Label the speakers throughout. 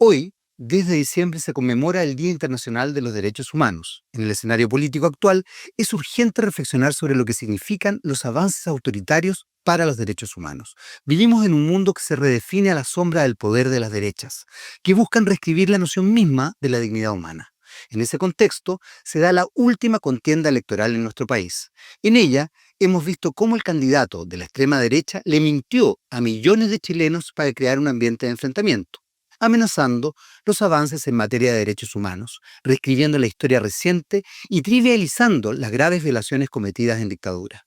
Speaker 1: Hoy, desde diciembre, se conmemora el Día Internacional de los Derechos Humanos. En el escenario político actual, es urgente reflexionar sobre lo que significan los avances autoritarios para los derechos humanos. Vivimos en un mundo que se redefine a la sombra del poder de las derechas, que buscan reescribir la noción misma de la dignidad humana. En ese contexto, se da la última contienda electoral en nuestro país. En ella, hemos visto cómo el candidato de la extrema derecha le mintió a millones de chilenos para crear un ambiente de enfrentamiento, amenazando los avances en materia de derechos humanos, reescribiendo la historia reciente y trivializando las graves violaciones cometidas en dictadura.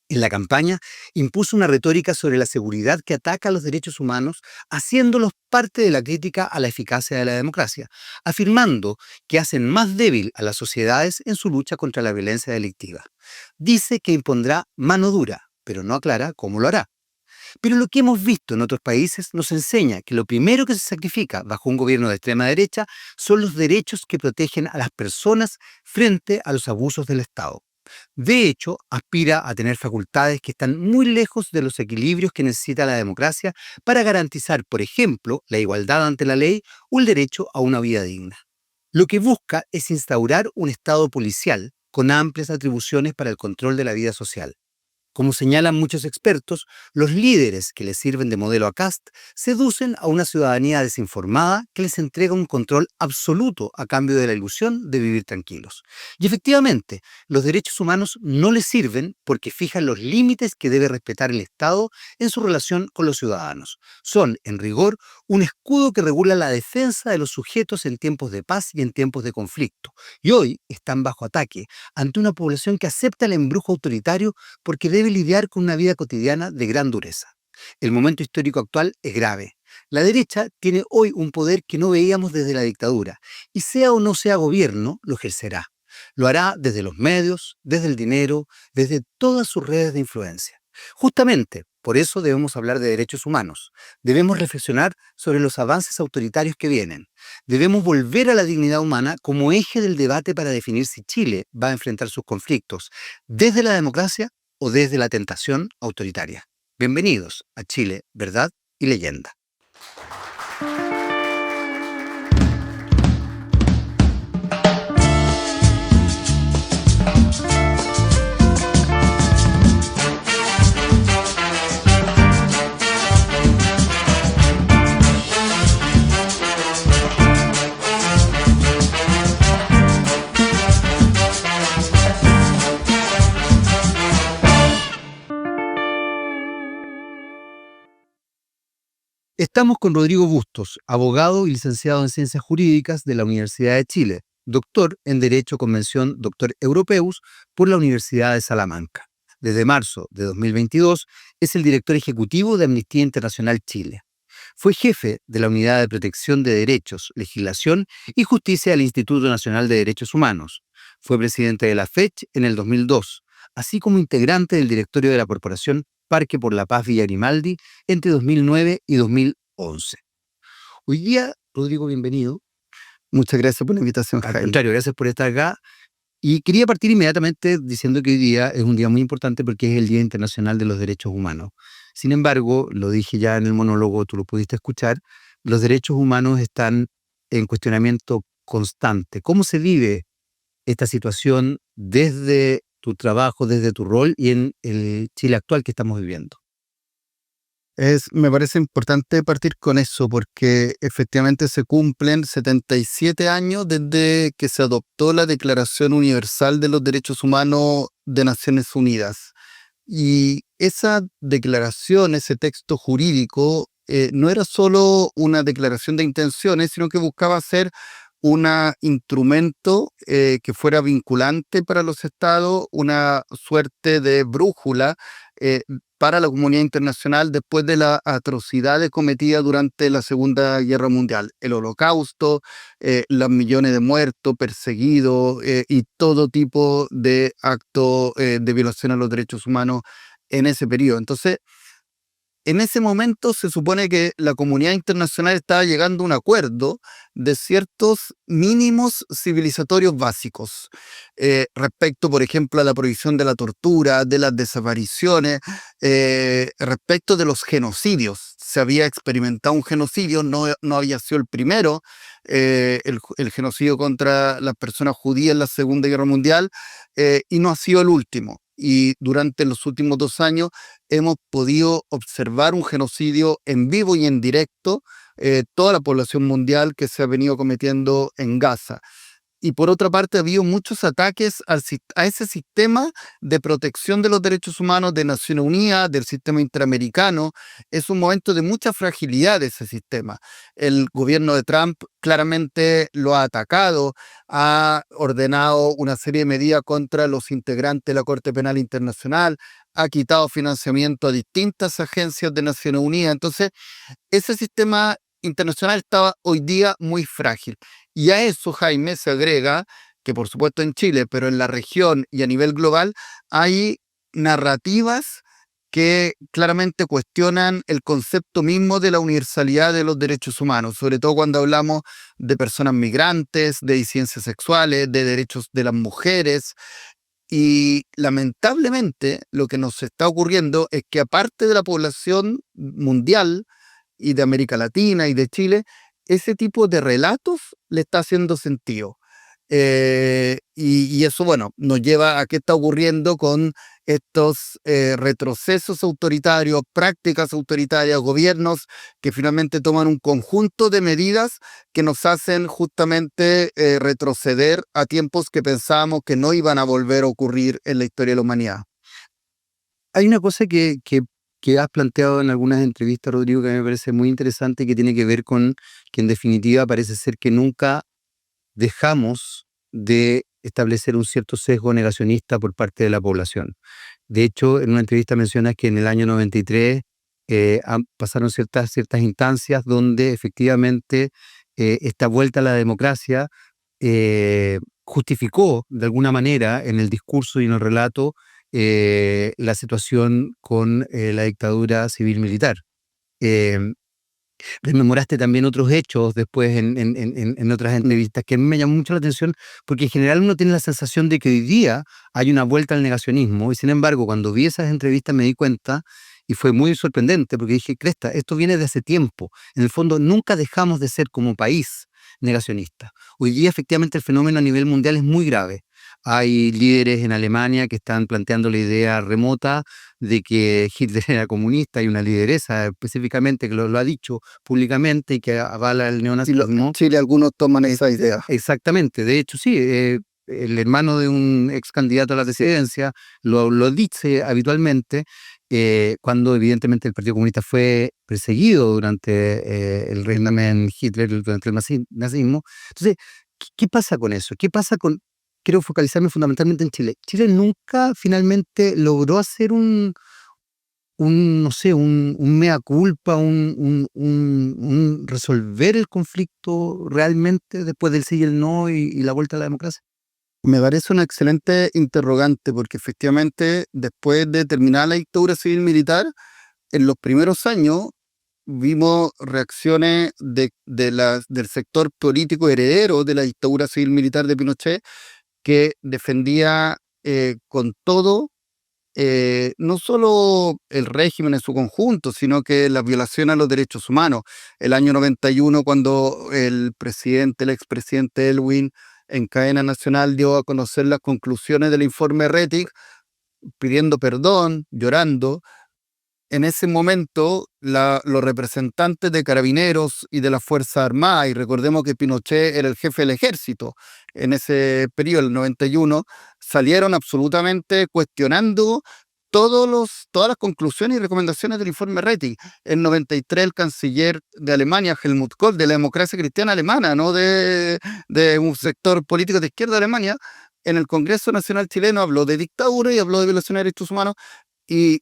Speaker 1: En la campaña, impuso una retórica sobre la seguridad que ataca a los derechos humanos, haciéndolos parte de la crítica a la eficacia de la democracia, afirmando que hacen más débil a las sociedades en su lucha contra la violencia delictiva. Dice que impondrá mano dura, pero no aclara cómo lo hará. Pero lo que hemos visto en otros países nos enseña que lo primero que se sacrifica bajo un gobierno de extrema derecha son los derechos que protegen a las personas frente a los abusos del Estado. De hecho, aspira a tener facultades que están muy lejos de los equilibrios que necesita la democracia para garantizar, por ejemplo, la igualdad ante la ley o el derecho a una vida digna. Lo que busca es instaurar un Estado policial con amplias atribuciones para el control de la vida social. Como señalan muchos expertos, los líderes que les sirven de modelo a Kast seducen a una ciudadanía desinformada que les entrega un control absoluto a cambio de la ilusión de vivir tranquilos. Y efectivamente, los derechos humanos no les sirven porque fijan los límites que debe respetar el Estado en su relación con los ciudadanos. Son, en rigor, un escudo que regula la defensa de los sujetos en tiempos de paz y en tiempos de conflicto. Y hoy están bajo ataque ante una población que acepta el embrujo autoritario porque debe lidiar con una vida cotidiana de gran dureza. El momento histórico actual es grave. La derecha tiene hoy un poder que no veíamos desde la dictadura, y sea o no sea gobierno, lo ejercerá. Lo hará desde los medios, desde el dinero, desde todas sus redes de influencia. Justamente, por eso debemos hablar de derechos humanos. Debemos reflexionar sobre los avances autoritarios que vienen. Debemos volver a la dignidad humana como eje del debate para definir si Chile va a enfrentar sus conflictos desde la democracia o desde la tentación autoritaria. Bienvenidos a Chile, Verdad y Leyenda. Estamos con Rodrigo Bustos, abogado y licenciado en Ciencias Jurídicas de la Universidad de Chile, doctor en Derecho Convención Doctor Europeus por la Universidad de Salamanca. Desde marzo de 2022 es el director ejecutivo de Amnistía Internacional Chile. Fue jefe de la Unidad de Protección de Derechos, Legislación y Justicia del Instituto Nacional de Derechos Humanos. Fue presidente de la FECH en el 2002, así como integrante del directorio de la Corporación Parque por la Paz Villa Grimaldi entre 2009 y 2011. Hoy día, Rodrigo, bienvenido.
Speaker 2: Muchas gracias por la invitación,
Speaker 1: Al
Speaker 2: Jaime.
Speaker 1: contrario, gracias por estar acá. Y quería partir inmediatamente diciendo que hoy día es un día muy importante porque es el Día Internacional de los Derechos Humanos. Sin embargo, lo dije ya en el monólogo, tú lo pudiste escuchar, los derechos humanos están en cuestionamiento constante. ¿Cómo se vive esta situación desde tu trabajo, desde tu rol y en el Chile actual que estamos viviendo?
Speaker 2: Me parece importante partir con eso porque efectivamente se cumplen 77 años desde que se adoptó la Declaración Universal de los Derechos Humanos de Naciones Unidas. Y esa declaración, ese texto jurídico, no era solo una declaración de intenciones, sino que buscaba ser un instrumento que fuera vinculante para los estados, una suerte de brújula eh, para la comunidad internacional después de las atrocidades cometidas durante la Segunda Guerra Mundial, el Holocausto, los millones de muertos, perseguidos y todo tipo de actos de violación a los derechos humanos en ese periodo. Entonces, En ese momento se supone que la comunidad internacional estaba llegando a un acuerdo de ciertos mínimos civilizatorios básicos respecto, por ejemplo, a la prohibición de la tortura, de las desapariciones, respecto de los genocidios. Se había experimentado un genocidio, no había sido el primero, el genocidio contra las personas judías en la Segunda Guerra Mundial, y no ha sido el último. Y durante los últimos 2 años hemos podido observar un genocidio en vivo y en directo, toda la población mundial que se ha venido cometiendo en Gaza. Y por otra parte, ha habido muchos ataques a ese sistema de protección de los derechos humanos de Naciones Unidas, del sistema interamericano. Es un momento de mucha fragilidad de ese sistema. El gobierno de Trump claramente lo ha atacado, ha ordenado una serie de medidas contra los integrantes de la Corte Penal Internacional, ha quitado financiamiento a distintas agencias de Naciones Unidas. Entonces, ese sistema internacional estaba hoy día muy frágil. Y a eso, Jaime, se agrega que, por supuesto, en Chile, pero en la región y a nivel global, hay narrativas que claramente cuestionan el concepto mismo de la universalidad de los derechos humanos, sobre todo cuando hablamos de personas migrantes, de disidencias sexuales, de derechos de las mujeres. Y lamentablemente lo que nos está ocurriendo es que aparte de la población mundial y de América Latina y de Chile, ese tipo de relatos le está haciendo sentido. Y eso, bueno, nos lleva a qué está ocurriendo con estos retrocesos autoritarios, prácticas autoritarias, gobiernos que finalmente toman un conjunto de medidas que nos hacen justamente retroceder a tiempos que pensábamos que no iban a volver a ocurrir en la historia de la humanidad.
Speaker 1: Hay una cosa que has planteado en algunas entrevistas, Rodrigo, que me parece muy interesante, que tiene que ver con que en definitiva parece ser que nunca dejamos de establecer un cierto sesgo negacionista por parte de la población. De hecho, en una entrevista mencionas que en el año 93 pasaron ciertas instancias donde efectivamente esta vuelta a la democracia justificó de alguna manera en el discurso y en el relato la situación con la dictadura civil-militar. Eh, Rememoraste también otros hechos después en otras entrevistas que a mí me llamó mucho la atención, porque en general uno tiene la sensación de que hoy día hay una vuelta al negacionismo, y sin embargo cuando vi esas entrevistas me di cuenta, y fue muy sorprendente, porque dije, cresta, esto viene de hace tiempo. En el fondo nunca dejamos de ser como país negacionistas. Hoy día efectivamente el fenómeno a nivel mundial es muy grave. Hay líderes en Alemania que están planteando la idea remota de que Hitler era comunista. Hay una lideresa específicamente que lo ha dicho públicamente y que avala el
Speaker 2: En
Speaker 1: neonazismo.
Speaker 2: Chile algunos toman esa idea.
Speaker 1: Exactamente, de hecho sí, el hermano de un ex candidato a la presidencia lo dice habitualmente, cuando evidentemente el Partido Comunista fue perseguido durante el régimen Hitler, durante el nazismo. Entonces, ¿qué pasa con eso? ¿Qué pasa con...? Quiero focalizarme fundamentalmente en Chile. Chile nunca finalmente logró hacer no sé, un mea culpa, un resolver el conflicto realmente después del sí y el no y la vuelta a la democracia.
Speaker 2: Me parece una excelente interrogante porque efectivamente después de terminar la dictadura civil-militar, en los primeros años vimos reacciones del sector político heredero de la dictadura civil-militar de Pinochet que defendía con todo no solo el régimen en su conjunto, sino que la violación a los derechos humanos. El año 91, cuando el expresidente Elwin, en cadena nacional dio a conocer las conclusiones del informe Rettig, pidiendo perdón, llorando. En ese momento, los representantes de Carabineros y de las Fuerzas Armadas, y recordemos que Pinochet era el jefe del ejército en ese periodo, el 91, salieron absolutamente cuestionando todas las conclusiones y recomendaciones del informe Rettig. En 93, el canciller de Alemania, Helmut Kohl, de la democracia cristiana alemana, no de un sector político de izquierda de Alemania, en el Congreso Nacional Chileno habló de dictadura y habló de violación de derechos humanos, y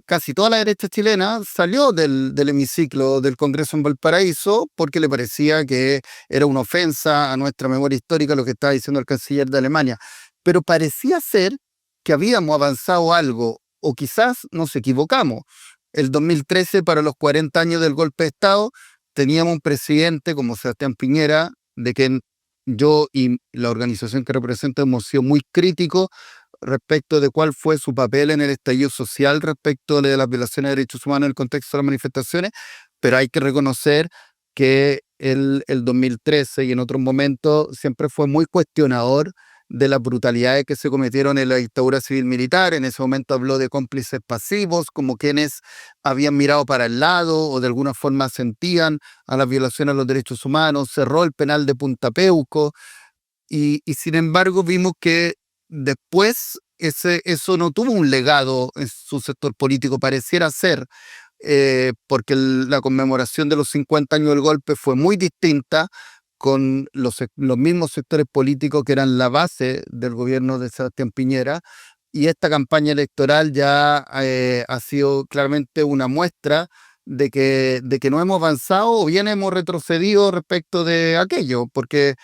Speaker 2: casi toda la derecha chilena salió del hemiciclo del Congreso en Valparaíso porque le parecía que era una ofensa a nuestra memoria histórica lo que estaba diciendo el canciller de Alemania. Pero parecía ser que habíamos avanzado algo, o quizás nos equivocamos, el 2013, para los 40 años del golpe de Estado, teníamos un presidente como Sebastián Piñera, de quien yo y la organización que represento hemos sido muy críticos respecto de cuál fue su papel en el estallido social respecto de las violaciones de derechos humanos en el contexto de las manifestaciones, pero hay que reconocer que el 2013 y en otros momentos siempre fue muy cuestionador de las brutalidades que se cometieron en la dictadura civil-militar. En ese momento habló de cómplices pasivos, como quienes habían mirado para el lado o de alguna forma sentían a las violaciones a los derechos humanos. Cerró el penal de Punta Peuco y sin embargo vimos que después eso no tuvo un legado en su sector político, pareciera ser, porque la conmemoración de los 50 años del golpe fue muy distinta con los mismos sectores políticos que eran la base del gobierno de Sebastián Piñera, y esta campaña electoral ya ha sido claramente una muestra de que no hemos avanzado o bien hemos retrocedido respecto de aquello, porque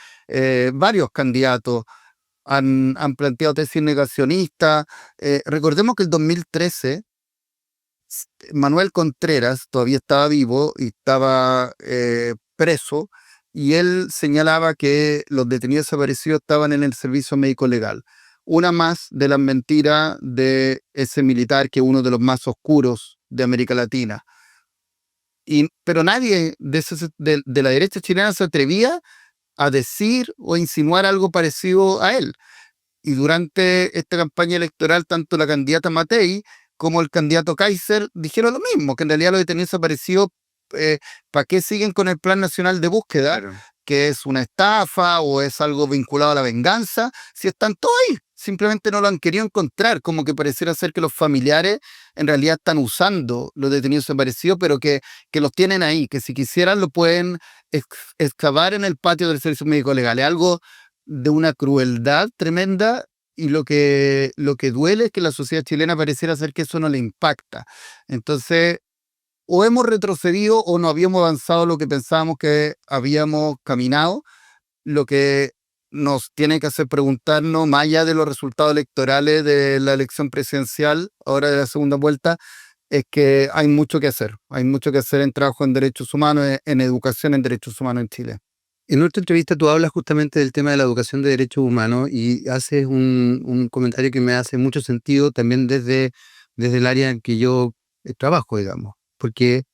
Speaker 2: varios candidatos han planteado tesis negacionistas. Recordemos que el 2013 Manuel Contreras todavía estaba vivo y estaba preso, y él señalaba que los detenidos desaparecidos estaban en el servicio médico legal. Una más de las mentiras de ese militar, que es uno de los más oscuros de América Latina. Pero nadie de la derecha chilena se atrevía a decir o insinuar algo parecido a él. Y durante esta campaña electoral, tanto la candidata Matei como el candidato Kaiser dijeron lo mismo, que en realidad los detenidos desaparecidos, ¿para qué siguen con el Plan Nacional de Búsqueda?
Speaker 1: Claro.
Speaker 2: Que es una estafa o es algo vinculado a la venganza, si están todos ahí. Simplemente no lo han querido encontrar, como que pareciera ser que los familiares en realidad están usando los detenidos desaparecidos, pero que los tienen ahí, que si quisieran lo pueden excavar en el patio del Servicio Médico Legal. Es algo de una crueldad tremenda, y lo que duele es que la sociedad chilena pareciera ser que eso no le impacta. Entonces, o hemos retrocedido o no habíamos avanzado lo que pensábamos que habíamos caminado, lo que nos tiene que hacer preguntarnos, más allá de los resultados electorales de la elección presidencial, ahora de la segunda vuelta, es que hay mucho que hacer. Hay mucho que hacer en trabajo en derechos humanos, en educación en derechos humanos en Chile.
Speaker 1: En otra entrevista tú hablas justamente del tema de la educación de derechos humanos y haces un comentario que me hace mucho sentido también desde el área en que yo trabajo, digamos, porque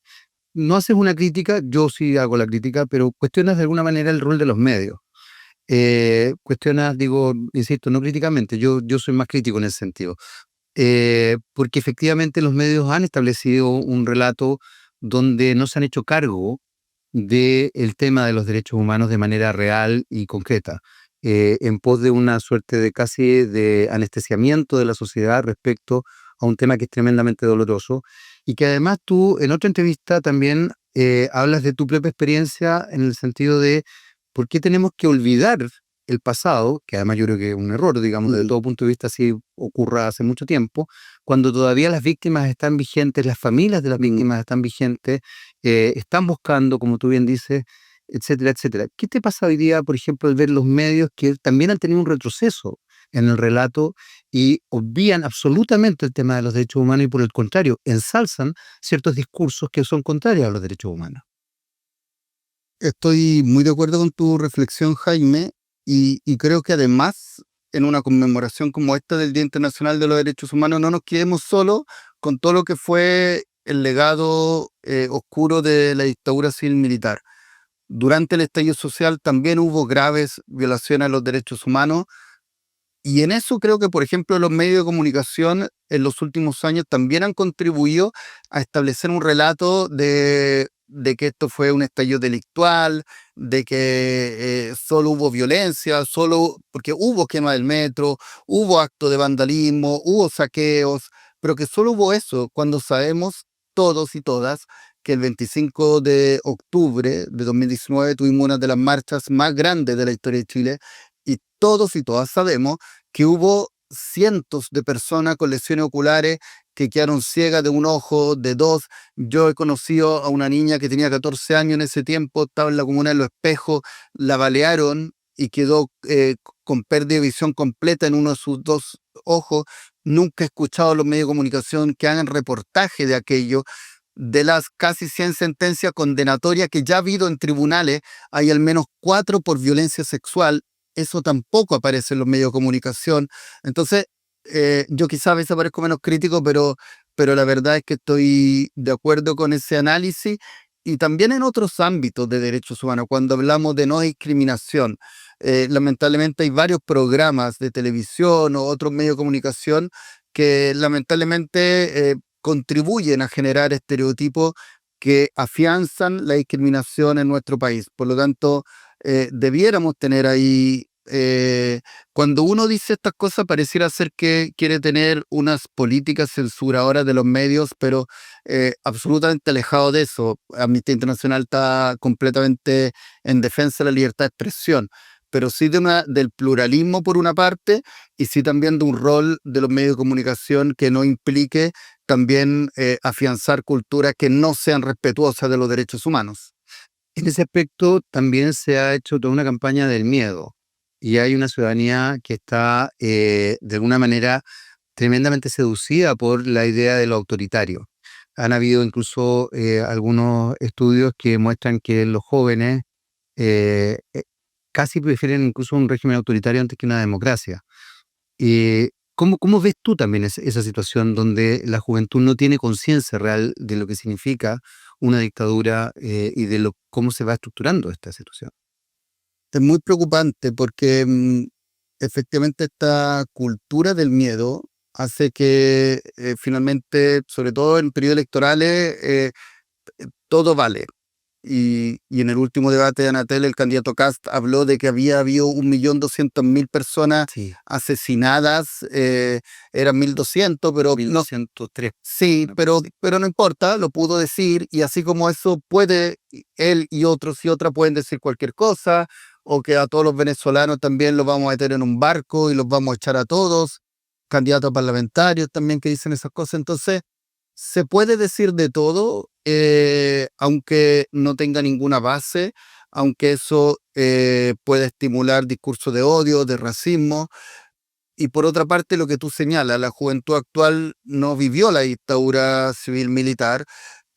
Speaker 1: no haces una crítica, yo sí hago la crítica, pero cuestionas de alguna manera el rol de los medios. Cuestionas, digo, insisto, no críticamente, yo soy más crítico en ese sentido, porque efectivamente los medios han establecido un relato donde no se han hecho cargo del tema de los derechos humanos de manera real y concreta, en pos de una suerte de casi de anestesiamiento de la sociedad respecto a un tema que es tremendamente doloroso, y que además tú en otra entrevista también hablas de tu propia experiencia en el sentido de por qué tenemos que olvidar el pasado, que además yo creo que es un error, digamos, desde todo punto de vista, si ocurra hace mucho tiempo, cuando todavía las víctimas están vigentes, las familias de las víctimas están vigentes, están buscando, como tú bien dices, etcétera, etcétera. ¿Qué te pasa hoy día, por ejemplo, al ver los medios que también han tenido un retroceso en el relato y obvían absolutamente el tema de los derechos humanos y por el contrario, ensalzan ciertos discursos que son contrarios a los derechos humanos?
Speaker 2: Estoy muy de acuerdo con tu reflexión, Jaime, y creo que además, en una conmemoración como esta del Día Internacional de los Derechos Humanos, no nos quedemos solo con todo lo que fue el legado oscuro de la dictadura civil militar. Durante el estallido social también hubo graves violaciones a los derechos humanos, y en eso creo que, por ejemplo, los medios de comunicación en los últimos años también han contribuido a establecer un relato de que esto fue un estallido delictual, de que solo hubo violencia, solo porque hubo quema del metro, hubo actos de vandalismo, hubo saqueos, pero que solo hubo eso, cuando sabemos todos y todas que el 25 de octubre de 2019 tuvimos una de las marchas más grandes de la historia de Chile, y todos y todas sabemos que hubo cientos de personas con lesiones oculares que quedaron ciegas de un ojo, de dos. Yo he conocido a una niña que tenía 14 años en ese tiempo, estaba en la comuna de Los Espejos, la balearon y quedó con pérdida de visión completa en uno de sus dos ojos, nunca he escuchado a los medios de comunicación que hagan reportaje de aquello. De las casi 100 sentencias condenatorias que ya ha habido en tribunales, hay al menos 4 por violencia sexual. Eso tampoco aparece en los medios de comunicación. Entonces, yo quizás a veces parezco menos crítico, pero la verdad es que estoy de acuerdo con ese análisis. Y también en otros ámbitos de derechos humanos, cuando hablamos de no discriminación, lamentablemente hay varios programas de televisión o otros medios de comunicación que lamentablemente contribuyen a generar estereotipos que afianzan la discriminación en nuestro país. Por lo tanto, debiéramos tener ahí, cuando uno dice estas cosas, pareciera ser que quiere tener unas políticas censuradoras de los medios, pero absolutamente alejado de eso. Amnistía Internacional está completamente en defensa de la libertad de expresión, pero sí del pluralismo por una parte, y sí también de un rol de los medios de comunicación que no implique también afianzar culturas que no sean respetuosas de los derechos humanos.
Speaker 1: En ese aspecto también se ha hecho toda una campaña del miedo y hay una ciudadanía que está de alguna manera tremendamente seducida por la idea de lo autoritario. Han habido incluso algunos estudios que muestran que los jóvenes eh, eh, casi prefieren incluso un régimen autoritario antes que una democracia. ¿Cómo ves tú también esa situación donde la juventud no tiene conciencia real de lo que significa una dictadura y de cómo se va estructurando esta situación?
Speaker 2: Es muy preocupante porque efectivamente esta cultura del miedo hace que finalmente, sobre todo en periodos electorales, todo vale. Y en el último debate de Anatel, el candidato Kast habló de que había habido 1.200.000 personas
Speaker 1: Sí,
Speaker 2: asesinadas, eran 1.200, pero no,
Speaker 1: 1103.
Speaker 2: sí, pero no importa, lo pudo decir, y así como eso puede, él y otros y otras pueden decir cualquier cosa, o que a todos los venezolanos también los vamos a meter en un barco y los vamos a echar a todos, candidatos parlamentarios también que dicen esas cosas. Entonces, se puede decir de todo, aunque no tenga ninguna base, aunque eso pueda estimular discursos de odio, de racismo. Y por otra parte, lo que tú señalas, la juventud actual no vivió la dictadura civil-militar,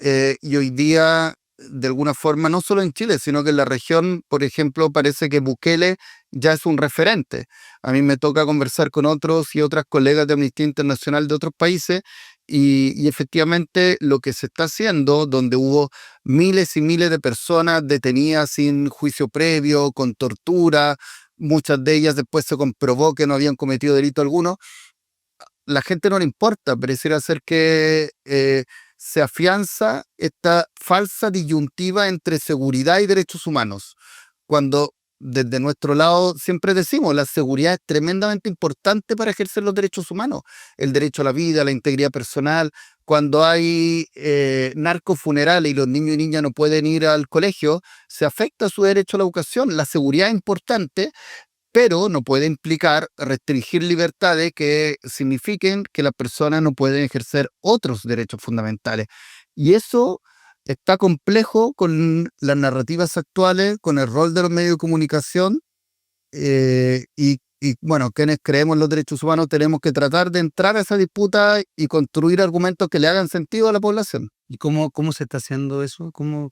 Speaker 2: y hoy día, de alguna forma, no solo en Chile, sino que en la región, por ejemplo, parece que Bukele ya es un referente. A mí me toca conversar con otros y otras colegas de Amnistía Internacional de otros países y efectivamente lo que se está haciendo, donde hubo miles y miles de personas detenidas sin juicio previo, con tortura, muchas de ellas después se comprobó que no habían cometido delito alguno, la gente no le importa, pareciera ser que se afianza esta falsa disyuntiva entre seguridad y derechos humanos, cuando desde nuestro lado siempre decimos la seguridad es tremendamente importante para ejercer los derechos humanos, el derecho a la vida, a la integridad personal. Cuando hay narcofunerales y los niños y niñas no pueden ir al colegio, se afecta su derecho a la educación. La seguridad es importante, pero no puede implicar restringir libertades que signifiquen que las personas no pueden ejercer otros derechos fundamentales. Y eso está complejo con las narrativas actuales, con el rol de los medios de comunicación, y bueno, quienes creemos en los derechos humanos tenemos que tratar de entrar a esa disputa y construir argumentos que le hagan sentido a la población.
Speaker 1: ¿Y cómo se está haciendo eso? ¿Cómo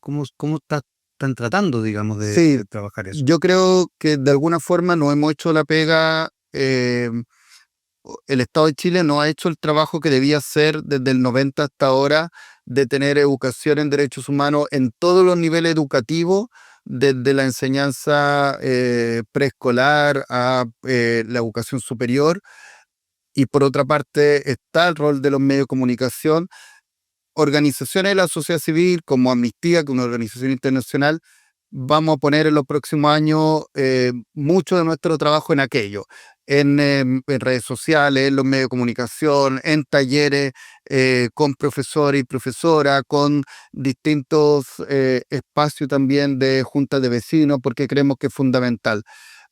Speaker 1: están tratando, digamos,
Speaker 2: Sí,
Speaker 1: de trabajar eso?
Speaker 2: yo creo que de alguna forma no hemos hecho la pega. El Estado de Chile no ha hecho el trabajo que debía hacer desde el 90 hasta ahora de tener educación en derechos humanos en todos los niveles educativos, desde la enseñanza preescolar a la educación superior. Y por otra parte está el rol de los medios de comunicación, organizaciones de la sociedad civil como Amnistía, que es una organización internacional. Vamos a poner en los próximos años mucho de nuestro trabajo en aquello, en redes sociales, en los medios de comunicación, en talleres con profesores y profesoras, con distintos espacios también de juntas de vecinos, porque creemos que es fundamental.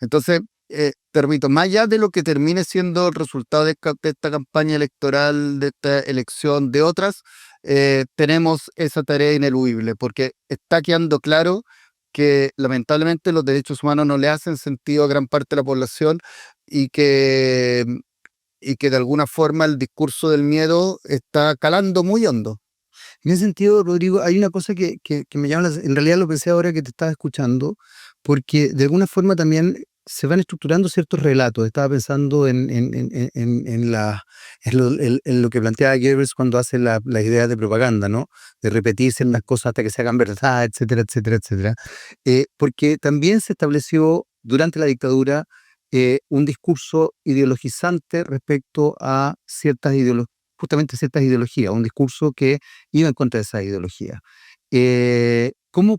Speaker 2: Entonces, te repito, más allá de lo que termine siendo el resultado de esta campaña electoral, de esta elección, de otras, tenemos esa tarea ineludible, porque está quedando claro que lamentablemente los derechos humanos no le hacen sentido a gran parte de la población y que y que de alguna forma el discurso del miedo está calando muy hondo.
Speaker 1: En ese sentido, Rodrigo, hay una cosa que me llama en realidad lo pensé ahora que te estaba escuchando, porque de alguna forma también se van estructurando ciertos relatos. Estaba pensando en lo que planteaba Goebbels cuando hace la idea de propaganda, ¿no? De repetir ciertas cosas hasta que se hagan verdad, etcétera, etcétera, etcétera. Porque también se estableció durante la dictadura un discurso ideologizante respecto a ciertas ideologías, justamente ciertas ideologías, un discurso que iba en contra de esa ideología. ¿Cómo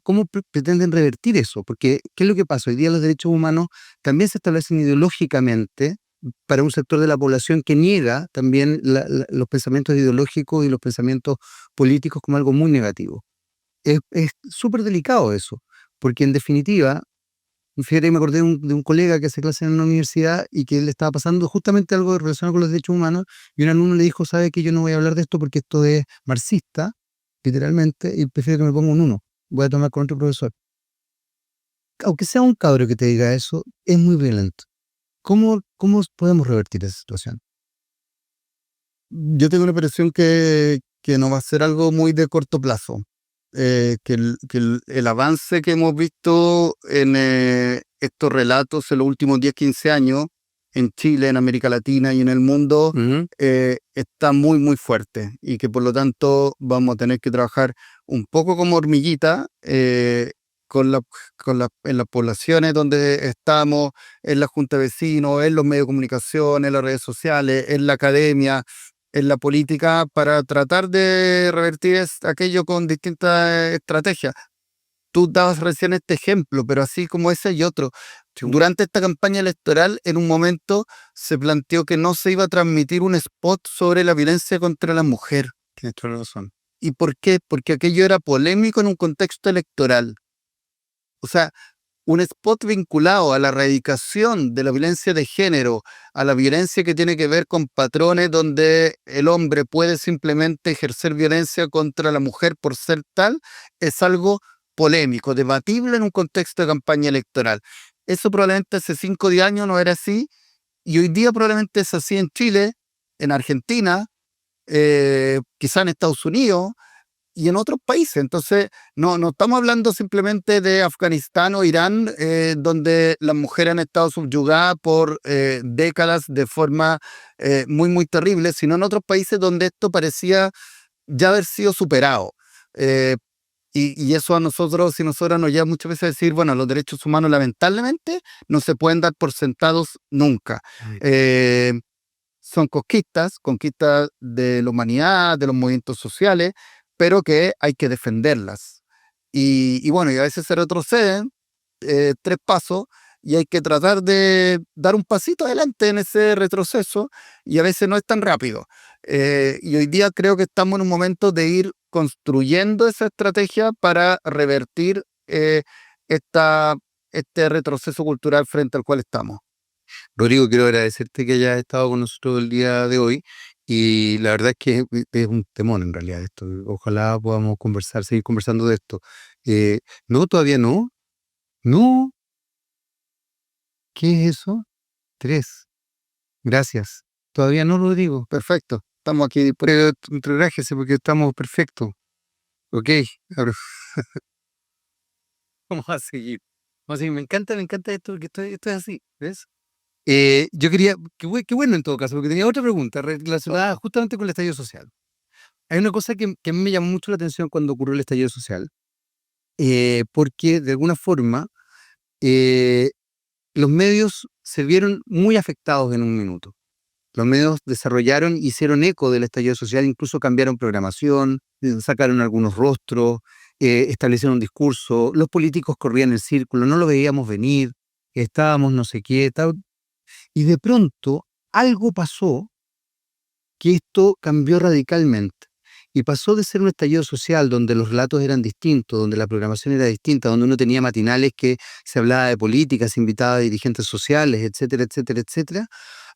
Speaker 1: pretenden revertir eso? Porque, ¿qué es lo que pasa? Hoy día los derechos humanos también se establecen ideológicamente para un sector de la población que niega también los pensamientos ideológicos y los pensamientos políticos como algo muy negativo. Es súper delicado eso, porque en definitiva, fíjate, me acordé de un colega que hace clase en una universidad y que le estaba pasando justamente algo relacionado con los derechos humanos y un alumno le dijo, ¿sabe que yo no voy a hablar de esto porque esto es marxista, literalmente, y prefiero que me ponga un uno, voy a tomar con otro profesor? Aunque sea un cabro que te diga eso, es muy violento. ¿Cómo podemos revertir esa situación?
Speaker 2: Yo tengo la impresión que no va a ser algo muy de corto plazo. El avance que hemos visto en estos relatos en los últimos 10, 15 años, en Chile, en América Latina y en el mundo,
Speaker 1: Ujú.
Speaker 2: está muy, muy fuerte y que por lo tanto vamos a tener que trabajar un poco como hormiguita con en las poblaciones donde estamos, en la junta de vecinos, en los medios de comunicación, en las redes sociales, en la academia, en la política, para tratar de revertir aquello con distintas estrategias. Tú dabas recién este ejemplo, pero así como ese hay otro.
Speaker 1: Sí,
Speaker 2: Durante esta campaña electoral, en un momento se planteó que no se iba a transmitir un spot sobre la violencia contra la mujer.
Speaker 1: tienes toda la razón.
Speaker 2: ¿Y por qué? Porque aquello era polémico en un contexto electoral. O sea, un spot vinculado a la erradicación de la violencia de género, a la violencia que tiene que ver con patrones donde el hombre puede simplemente ejercer violencia contra la mujer por ser tal, es algo polémico, debatible en un contexto de campaña electoral. Eso probablemente hace 5 o 10 años no era así, y hoy día probablemente es así en Chile, en Argentina, quizá en Estados Unidos, y en otros países. Entonces, no estamos hablando simplemente de Afganistán o Irán, donde las mujeres han estado subyugadas por décadas de forma muy, muy terrible, sino en otros países donde esto parecía ya haber sido superado. Eh, y eso a nosotros y nosotras nos lleva muchas veces a decir, bueno, los derechos humanos lamentablemente no se pueden dar por sentados nunca.
Speaker 1: Mm.
Speaker 2: Eh, Son conquistas de la humanidad, de los movimientos sociales, pero que hay que defenderlas. Y bueno, y a veces se retroceden 3 pasos y hay que tratar de dar un pasito adelante en ese retroceso y a veces no es tan rápido. Y hoy día creo que estamos en un momento de ir construyendo esa estrategia para revertir esta, este retroceso cultural frente al cual estamos.
Speaker 1: Rodrigo, quiero agradecerte que hayas estado con nosotros el día de hoy y la verdad es que es un temón en realidad esto. Ojalá podamos conversar, seguir conversando de esto. No, todavía no. No, ¿qué es eso? 3. Gracias. Todavía no, Rodrigo.
Speaker 2: Perfecto, estamos aquí dispuestos.
Speaker 1: Pero relájese porque estamos perfectos. Ok, ahora vamos a seguir. Vamos a seguir. Me encanta esto porque esto es así, ¿ves? Yo quería, qué bueno en todo caso, porque tenía otra pregunta relacionada justamente con el estallido social. Hay una cosa que a mí me llamó mucho la atención cuando ocurrió el estallido social, porque de alguna forma eh, los medios se vieron muy afectados en un minuto. Los medios desarrollaron, hicieron eco del estallido social, incluso cambiaron programación, sacaron algunos rostros, establecieron un discurso, los políticos corrían el círculo, no lo veíamos venir, estábamos no sé qué, tal, y de pronto algo pasó que esto cambió radicalmente. Y pasó de ser un estallido social donde los relatos eran distintos, donde la programación era distinta, donde uno tenía matinales que se hablaba de política, se invitaba a dirigentes sociales, etcétera, etcétera, etcétera,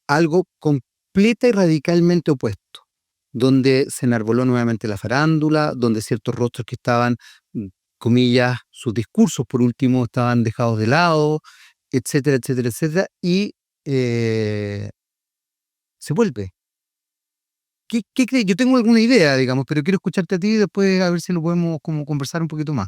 Speaker 1: algo completa y radicalmente opuesto, donde se enarboló nuevamente la farándula, donde ciertos rostros que estaban, comillas, sus discursos por último, estaban dejados de lado, etcétera, etcétera, etcétera, y eh, se vuelve. ¿Qué crees? Yo tengo alguna idea, digamos, pero quiero escucharte a ti y después a ver si lo podemos como conversar un poquito más.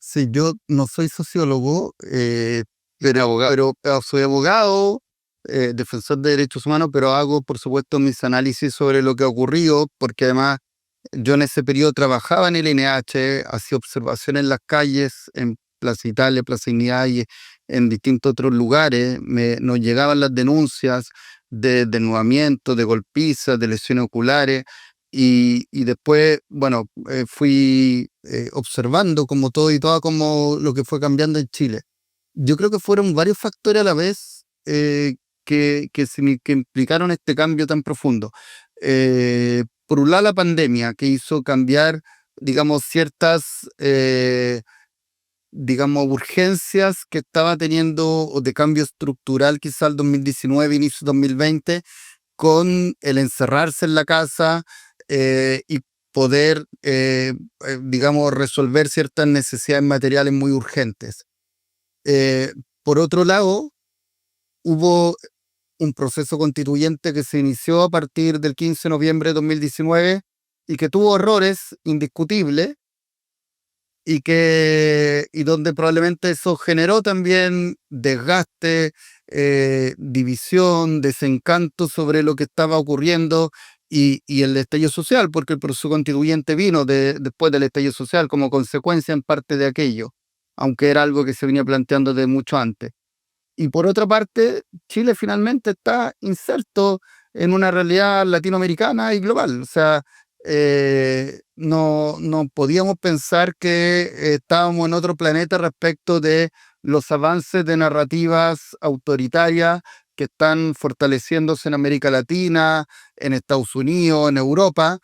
Speaker 2: Sí, yo no soy sociólogo, soy abogado, defensor de derechos humanos, pero hago, por supuesto, mis análisis sobre lo que ha ocurrido, porque además yo en ese periodo trabajaba en el INH, hacía observaciones en las calles, en Plaza Italia, Plaza Dignidad y en distintos otros lugares. Nos llegaban las denuncias de desnudamiento, de golpizas, de lesiones oculares. Y después, bueno, fui observando como todo y toda como lo que fue cambiando en Chile. Yo creo que fueron varios factores a la vez que implicaron este cambio tan profundo. Por un lado, la pandemia, que hizo cambiar, digamos, ciertas, digamos, urgencias que estaba teniendo, o de cambio estructural, quizá el 2019, inicio 2020, con el encerrarse en la casa y poder, digamos, resolver ciertas necesidades materiales muy urgentes. Por otro lado, hubo un proceso constituyente que se inició a partir del 15 de noviembre de 2019 y que tuvo errores indiscutibles y donde probablemente eso generó también desgaste, división, desencanto sobre lo que estaba ocurriendo y el estallido social, porque el proceso constituyente vino después del estallido social como consecuencia en parte de aquello, aunque era algo que se venía planteando de mucho antes. Y por otra parte, Chile finalmente está inserto en una realidad latinoamericana y global. O sea, no podíamos pensar que estábamos en otro planeta respecto de los avances de narrativas autoritarias que están fortaleciéndose en América Latina, en Estados Unidos, en Europa.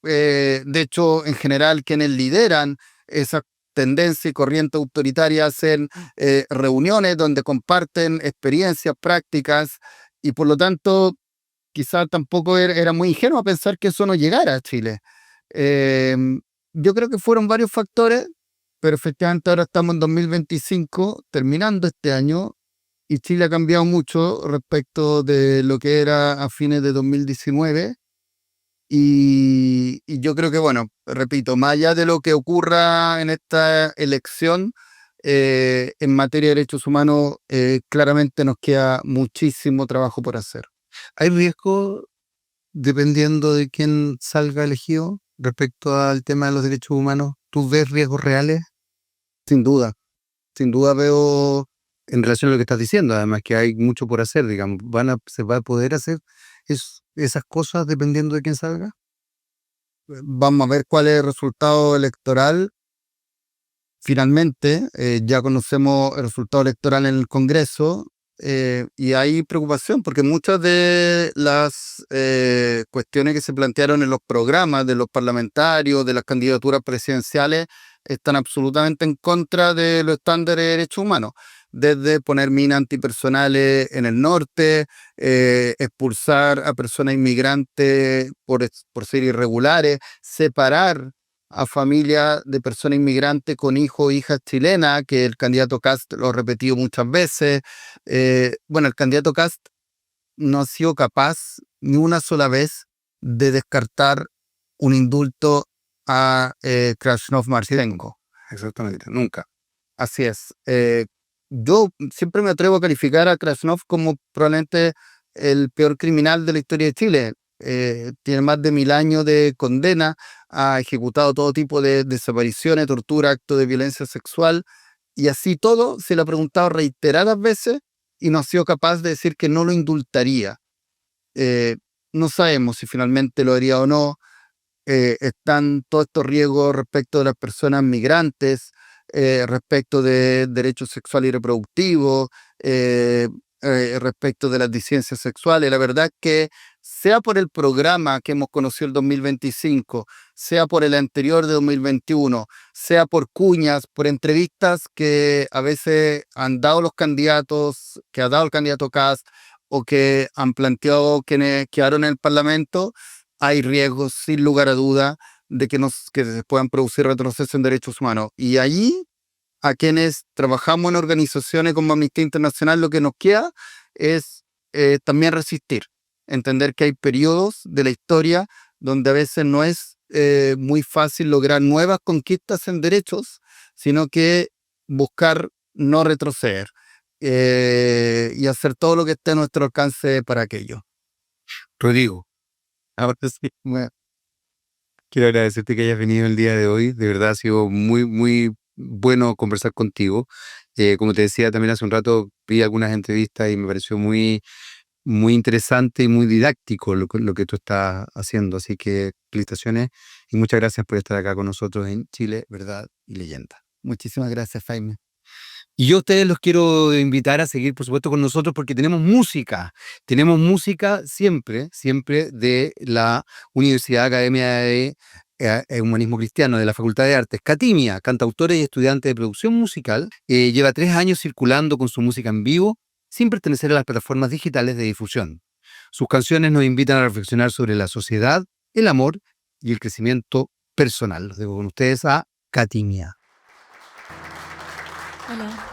Speaker 2: De hecho, en general, quienes lideran esas tendencia y corriente autoritaria hacen reuniones donde comparten experiencias, prácticas, y por lo tanto quizás tampoco era muy ingenuo pensar que eso no llegara a Chile. Eh, yo creo que fueron varios factores, pero efectivamente ahora estamos en 2025, terminando este año, y Chile ha cambiado mucho respecto de lo que era a fines de 2019. Y yo creo que, bueno, repito, más allá de lo que ocurra en esta elección, en materia de derechos humanos, claramente nos queda muchísimo trabajo por hacer.
Speaker 1: ¿Hay riesgo, dependiendo de quién salga elegido, respecto al tema de los derechos humanos? ¿Tú ves riesgos reales?
Speaker 2: Sin duda veo,
Speaker 1: En relación a lo que estás diciendo, además que hay mucho por hacer, digamos, ¿se va a poder hacer esas cosas dependiendo de quién salga?
Speaker 2: vamos a ver cuál es el resultado electoral. Finalmente, ya conocemos el resultado electoral en el Congreso y hay preocupación porque muchas de las cuestiones que se plantearon en los programas de los parlamentarios, de las candidaturas presidenciales, están absolutamente en contra de los estándares de derechos humanos. Desde poner minas antipersonales en el norte, expulsar a personas inmigrantes por ser irregulares, separar a familias de personas inmigrantes con hijos o hijas chilenas, que el candidato Kast lo ha repetido muchas veces. Bueno, el candidato Kast no ha sido capaz ni una sola vez de descartar un indulto a Krasnov Marchenko.
Speaker 1: Exactamente, nunca.
Speaker 2: Así es. Yo siempre me atrevo a calificar a Krasnov como probablemente el peor criminal de la historia de Chile. Tiene más de 1000 años de condena, ha ejecutado todo tipo de desapariciones, tortura, actos de violencia sexual, y así todo se le ha preguntado reiteradas veces y no ha sido capaz de decir que no lo indultaría. Eh, no sabemos si finalmente lo haría o no. Están todos estos riesgos respecto de las personas migrantes, respecto de derechos sexuales y reproductivos, respecto de las disidencias sexuales. La verdad es que sea por el programa que hemos conocido el 2025, sea por el anterior de 2021, sea por cuñas, por entrevistas que a veces han dado los candidatos, que ha dado el candidato Kast o que han planteado quienes quedaron en el Parlamento, hay riesgos, sin lugar a duda, de que se puedan producir retrocesos en derechos humanos. Y allí, a quienes trabajamos en organizaciones como Amnistía Internacional, lo que nos queda es también resistir. entender que hay periodos de la historia donde a veces no es muy fácil lograr nuevas conquistas en derechos, sino que buscar no retroceder y hacer todo lo que esté a nuestro alcance para aquello.
Speaker 1: Rodrigo, ahora sí,
Speaker 2: Bueno,
Speaker 1: quiero agradecerte que hayas venido el día de hoy. De verdad ha sido muy, muy bueno conversar contigo. Como te decía también hace un rato, vi algunas entrevistas y me pareció muy, muy interesante y muy didáctico lo que tú estás haciendo. Así que felicitaciones y muchas gracias por estar acá con nosotros en Chile, Verdad y Leyenda.
Speaker 2: muchísimas gracias, Jaime.
Speaker 1: Y yo a ustedes los quiero invitar a seguir, por supuesto, con nosotros porque tenemos música. Tenemos música siempre, siempre de la Universidad Academia de Humanismo Cristiano, de la Facultad de Artes. Catimia, cantautora y estudiante de producción musical, lleva 3 años circulando con su música en vivo sin pertenecer a las plataformas digitales de difusión. Sus canciones nos invitan a reflexionar sobre la sociedad, el amor y el crecimiento personal. Los dejo con ustedes a Catimia.
Speaker 3: Hola.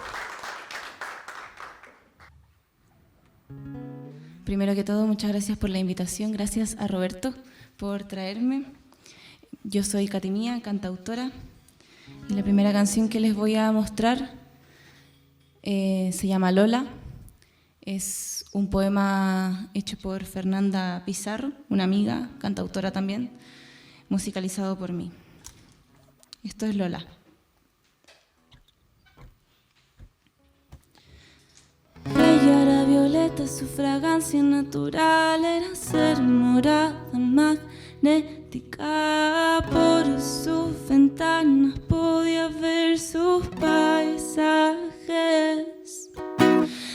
Speaker 3: Primero que todo, muchas gracias por la invitación. Gracias a Roberto por traerme. Yo soy Catimia, cantautora. Y la primera canción que les voy a mostrar se llama Lola. Es un poema hecho por Fernanda Pizarro, una amiga, cantautora también, musicalizado por mí. Esto es Lola. Ella era violeta, su fragancia natural era ser morada magnética. Por sus ventanas podía ver sus paisajes.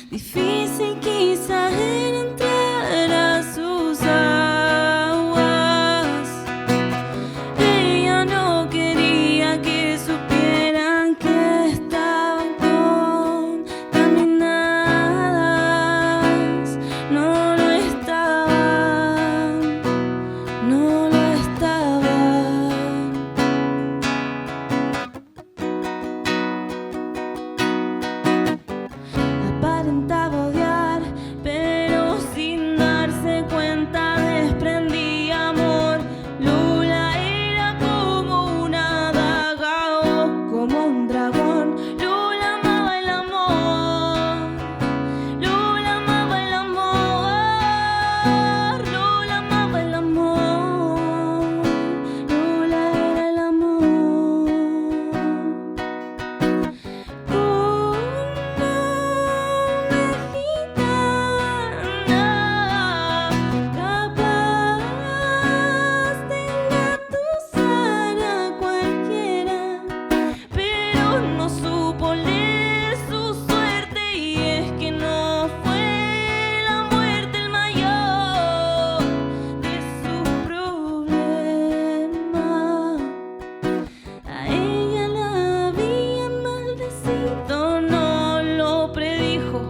Speaker 3: Difícil quizá era entrar a sus aguas. Ella no quería que supieran que estaban contaminadas. No lo estaban, no lo estaban. Aparentaba odiar, pero sin darse cuenta desprendía amor. Lula era como una daga o como un dragón. Lula amaba el amor. Lula amaba el amor. Lula amaba el amor. Lula era el amor. Capaz de engatusar a cualquiera, pero no supo leer su suerte, y es que no fue la muerte el mayor de sus problemas. A ella la habían maldecido, no lo predijo,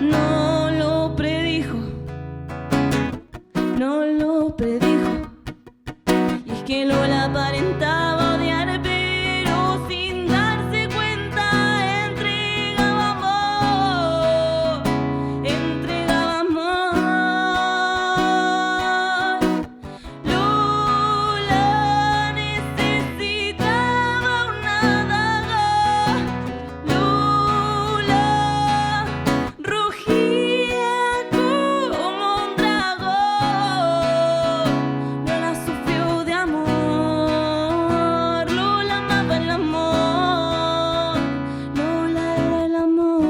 Speaker 3: no lo predijo, no lo predijo. Y es que Lola aparentaba odiar, pero sin darse cuenta entregaba amor, entregaba amor. Lola necesitaba una daga. Lola rugía como un dragón. Lola sufrió de amor. Lola amaba el amor. Lola era el amor.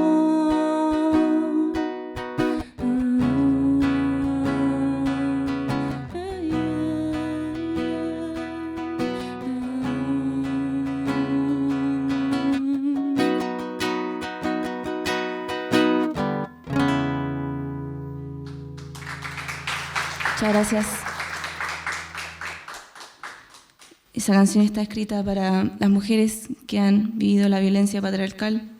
Speaker 3: Muchas gracias. Esa canción está escrita para las mujeres que han vivido la violencia patriarcal.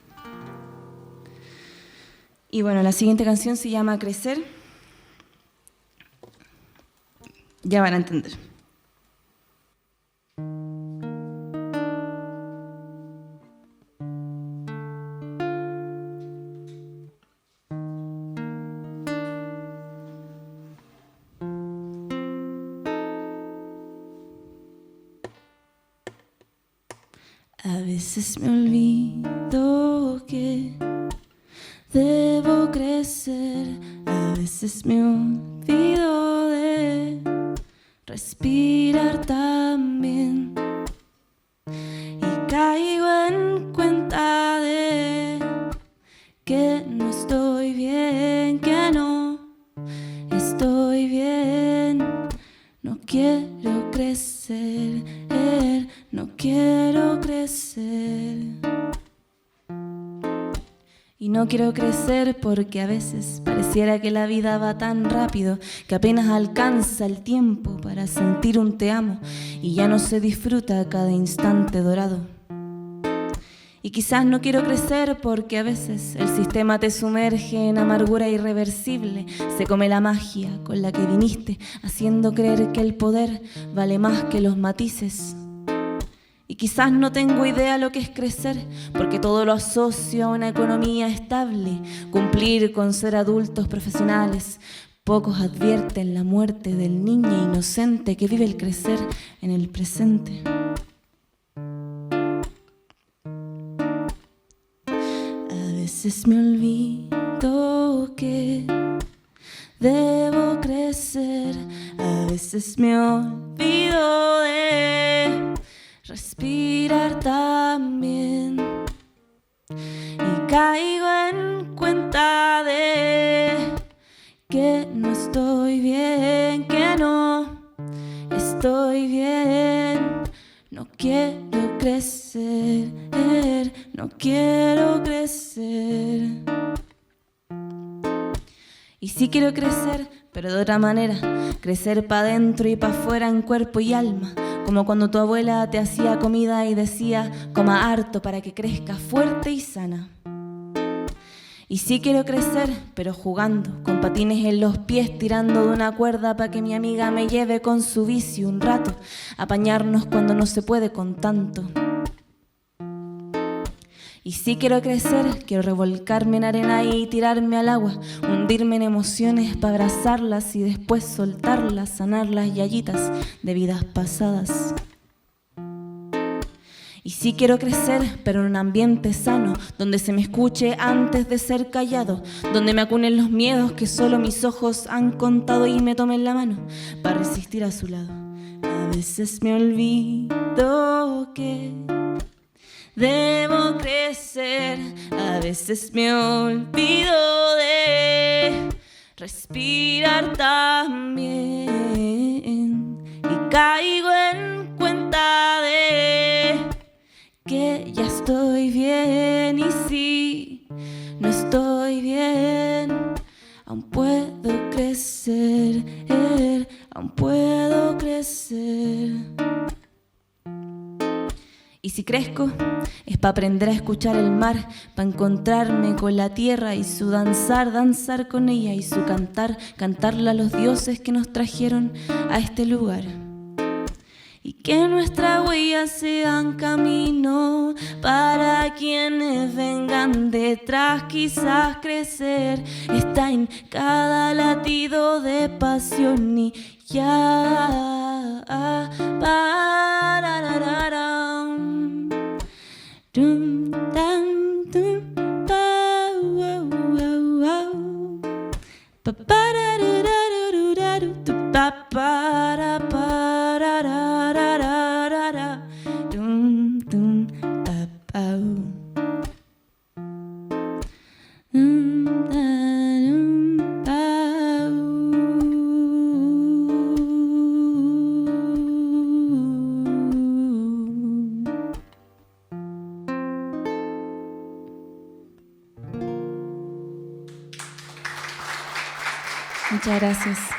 Speaker 3: Y bueno, la siguiente canción se llama Crecer. Ya van a entender. A veces me olvido que debo crecer, a veces me olvido de respirar también y caigo en cuenta de que no estoy bien, que no estoy bien. No quiero crecer, no quiero crecer. Y no quiero crecer porque a veces pareciera que la vida va tan rápido que apenas alcanza el tiempo para sentir un te amo y ya no se disfruta cada instante dorado. Y quizás no quiero crecer porque a veces el sistema te sumerge en amargura irreversible, se come la magia con la que viniste, haciendo creer que el poder vale más que los matices. Y quizás no tengo idea lo que es crecer, porque todo lo asocio a una economía estable, cumplir con ser adultos profesionales. Pocos advierten la muerte del niño inocente que vive el crecer en el presente. A veces me olvido que debo crecer, a veces me olvido de respirar también y caigo en cuenta de que no estoy bien, que no estoy bien. No quiero crecer, no quiero crecer. Y sí quiero crecer, pero de otra manera, crecer pa' dentro y pa' afuera en cuerpo y alma, como cuando tu abuela te hacía comida y decía, coma harto para que crezca fuerte y sana. Y sí quiero crecer, pero jugando, con patines en los pies, tirando de una cuerda pa' que mi amiga me lleve con su bici un rato, apañarnos cuando no se puede con tanto. Y sí quiero crecer, quiero revolcarme en arena y tirarme al agua, hundirme en emociones para abrazarlas y después soltarlas, sanar las yayitas de vidas pasadas. Y sí quiero crecer, pero en un ambiente sano, donde se me escuche antes de ser callado, donde me acunen los miedos que solo mis ojos han contado y me tomen la mano para resistir a su lado. A veces me olvido que debo crecer, a veces me olvido de respirar también y caigo en cuenta de que ya estoy bien. Y si no estoy bien, aún puedo crecer, aún puedo crecer. Y si crezco, es para aprender a escuchar el mar, para encontrarme con la tierra y su danzar, danzar con ella y su cantar, cantarle a los dioses que nos trajeron a este lugar. Y que nuestras huellas sean camino para quienes vengan detrás. Quizás crecer está en cada latido de pasión y ya. Dum, dum, dum, pa, wow, wow, wow. Pa, pa, ra, ra, ra, ra, ra, ra, pa, pa, ra, pa, ra, ra, ra, ra, ra, ra. Dum, dum, pa, pa, dum, da, dum, pa, Muchas gracias.